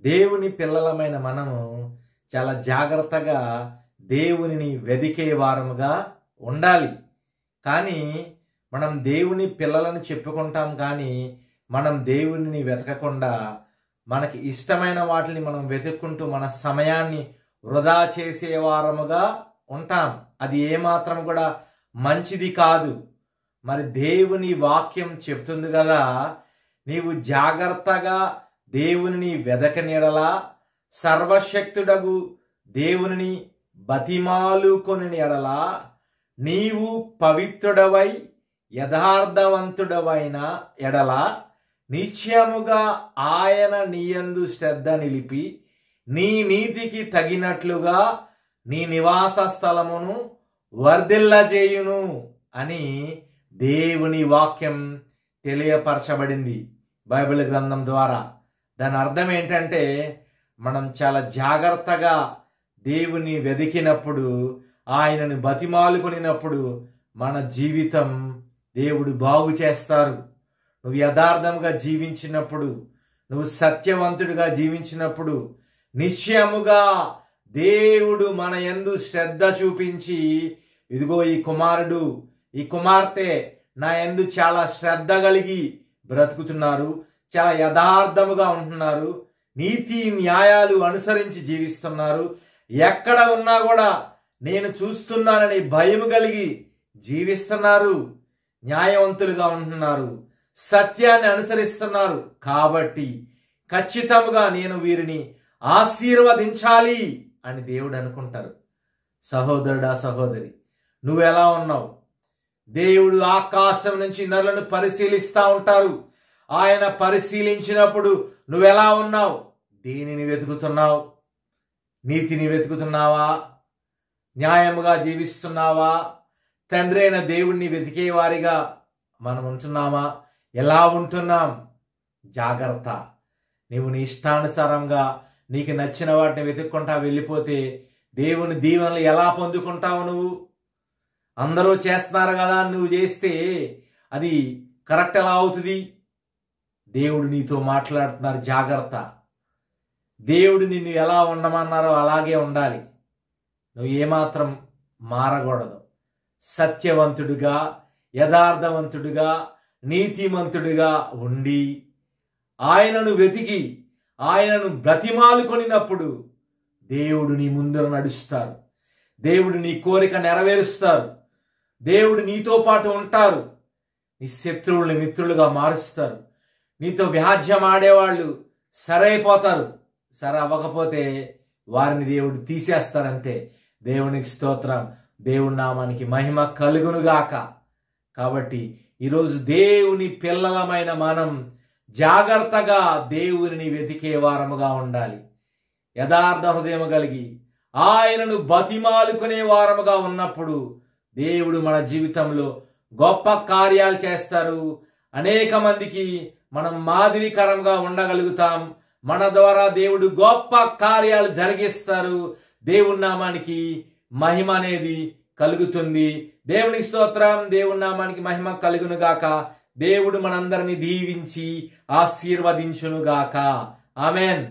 దేవుని పిల్లలమైన మనము చాలా జాగ్రత్తగా దేవునిని వెదికే వారముగా ఉండాలి. కానీ మనం దేవుని పిల్లలను చెప్పుకుంటాం, కానీ మనం దేవునిని వెతకకుండా మనకి ఇష్టమైన వాటిని మనం వెతుక్కుంటూ మన సమయాన్ని వృధా చేసే వారముగా ఉంటాం. అది ఏమాత్రం కూడా మంచిది కాదు. మరి దేవుని వాక్యం చెప్తుంది కదా, నీవు జాగ్రత్తగా దేవునిని వెదకనిడలా సర్వశక్తుడగు దేవునిని బతిమాలుకొని ఎడలా నీవు పవిత్రుడవై యథార్థవంతుడవైన ఎడల నిశ్చయముగా ఆయన నీయందు శ్రద్ధ నిలిపి నీ నీతికి తగినట్లుగా నీ నివాస స్థలమును వర్ధిల్లజేయును అని దేవుని వాక్యం తెలియపరచబడింది బైబిల్ గ్రంథం ద్వారా. దాని అర్థం ఏంటంటే, మనం చాలా జాగ్రత్తగా దేవుని వెదికినప్పుడు, ఆయనను బతిమాలుకొనినప్పుడు మన జీవితం దేవుడు బాగు చేస్తారు. నువ్వు యథార్థంగా జీవించినప్పుడు, నువ్వు సత్యవంతుడిగా జీవించినప్పుడు నిశ్చయముగా దేవుడు మన యందు శ్రద్ధ చూపించి, ఇదిగో ఈ కుమారుడు ఈ కుమార్తె నా యందు చాలా శ్రద్ధ కలిగి బ్రతుకుతున్నారు, చాలా యథార్థముగా ఉంటున్నారు, నీతి న్యాయాలు అనుసరించి జీవిస్తున్నారు, ఎక్కడ ఉన్నా కూడా నేను చూస్తున్నానని భయం కలిగి జీవిస్తున్నారు, న్యాయవంతులుగా ఉంటున్నారు, సత్యాన్ని అనుసరిస్తున్నారు, కాబట్టి ఖచ్చితంగా నేను వీరిని ఆశీర్వదించాలి అని దేవుడు అనుకుంటారు. సహోదరుడా సహోదరి, నువ్వెలా ఉన్నావు? దేవుడు ఆకాశం నుంచి నరులను పరిశీలిస్తా ఉంటారు. ఆయన పరిశీలించినప్పుడు నువ్వెలా ఉన్నావు? దేనిని వెతుకుతున్నావు? నీతిని వెతుకుతున్నావా? న్యాయముగా జీవిస్తున్నావా? తండ్రి అయిన దేవుణ్ణి వెతికే వారిగా మనం ఉంటున్నామా? ఎలా ఉంటున్నాం? జాగ్రత్త. నీవు నీ ఇష్టానుసారంగా నీకు నచ్చిన వాటిని వెతుక్కుంటా వెళ్ళిపోతే దేవుని దీవెనలు ఎలా పొందుకుంటావు? నువ్వు అందరూ చేస్తున్నారు కదా, నువ్వు చేస్తే అది కరెక్ట్ ఎలా అవుతుంది? దేవుడు నీతో మాట్లాడుతున్నారు, జాగ్రత్త. దేవుడు నిన్ను ఎలా ఉండమన్నారో అలాగే ఉండాలి. నువ్వు ఏమాత్రం మారకూడదు. సత్యవంతుడిగా, యథార్థవంతుడిగా, నీతిమంతుడిగా ఉండి ఆయనను వెతికి ఆయనను బ్రతిమాలుకొనినప్పుడు దేవుడు నీ ముందర నడుస్తారు. దేవుడు నీ కోరిక నెరవేరుస్తారు. దేవుడు నీతో పాటు ఉంటారు. నీ శత్రువుల్ని మిత్రులుగా మారుస్తారు. నీతో వ్యాజ్యం ఆడేవాళ్ళు సరైపోతారు. సరే అవ్వకపోతే వారిని దేవుడు తీసేస్తారంతే. దేవునికి స్తోత్రం. దేవుని నామానికి మహిమ కలుగునుగాక. కాబట్టి ఈరోజు దేవుని పిల్లలమైన మనం జాగ్రత్తగా దేవునిని వెతికే వారముగా ఉండాలి. యథార్థ హృదయం కలిగి ఆయనను బతిమాలుకునే వారముగా ఉన్నప్పుడు దేవుడు మన జీవితంలో గొప్ప కార్యాలు చేస్తారు. అనేక మందికి మనం మాదిరికరంగా ఉండగలుగుతాం. మన ద్వారా దేవుడు గొప్ప కార్యాలు జరిగిస్తారు. దేవుని నామానికి మహిమ అనేది కలుగుతుంది. దేవుని స్తోత్రం. దేవుని నామానికి మహిమ కలుగునుగాక. దేవుడు మనందరిని దీవించి ఆశీర్వదించునుగాక. ఆమెన్.